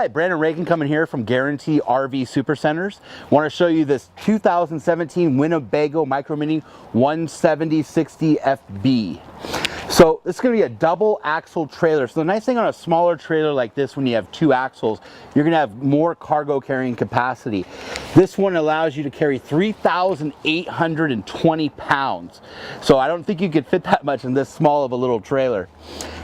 Hi, Brandon Reagan coming here from Guaranty RV Supercenters. Want to show you this 2017 Winnebago Micro Minnie 170/60 FB. So this is going to be a double axle trailer. So the nice thing on a smaller trailer like this, when you have two axles, you're going to have more cargo carrying capacity. This one allows you to carry 3,820 pounds. So I don't think you could fit that much in this small of a little trailer.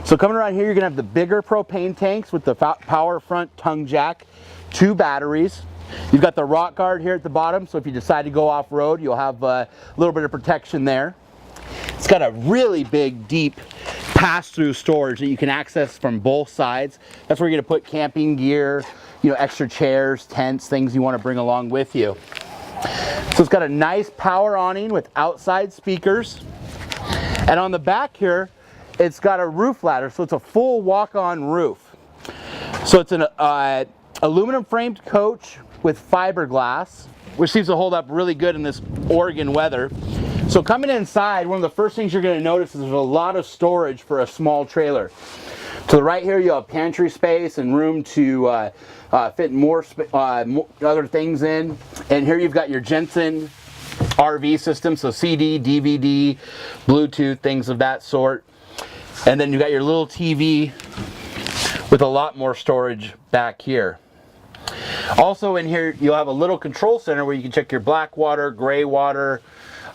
So coming around here, you're going to have the bigger propane tanks with the power front tongue jack, 2 batteries. You've got the rock guard here at the bottom, so if you decide to go off-road, you'll have a little bit of protection there. It's got a really big, deep pass-through storage that you can access from both sides. That's where you're going to put camping gear, you know, extra chairs, tents, things you want to bring along with you. So it's got a nice power awning with outside speakers. And on the back here, it's got a roof ladder, so it's a full walk-on roof. So it's an aluminum framed coach with fiberglass, which seems to hold up really good in this Oregon weather. So coming inside, one of the first things you're going to notice is there's a lot of storage for a small trailer. To the right here, you have pantry space and room to fit more other things in. And here you've got your Jensen RV system, so CD, DVD, Bluetooth, things of that sort. And then you got your little TV with a lot more storage back here. Also in here, you'll have a little control center where you can check your black water, gray water,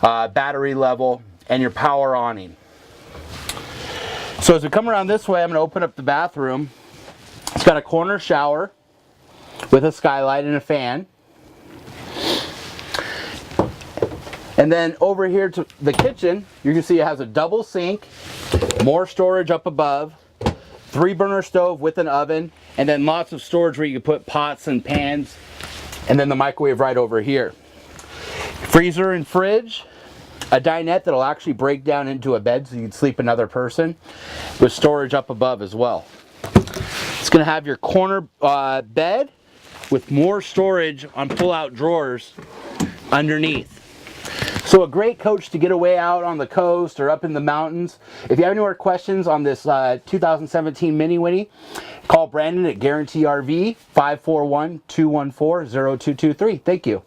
battery level, and your power awning. So as we come around this way, I'm going to open up the bathroom. It's got a corner shower with a skylight and a fan. And then over here to the kitchen, you can see it has a double sink, more storage up above, 3-burner stove with an oven, and then lots of storage where you can put pots and pans, and then the microwave right over here. Freezer and fridge, a dinette that'll actually break down into a bed so you can sleep another person, with storage up above as well. It's going to have your corner bed with more storage on pull-out drawers underneath. So a great coach to get away out on the coast or up in the mountains. If you have any more questions on this 2017 Mini Winnie, call Brandon at Guaranty RV, 541-214-0223. Thank you.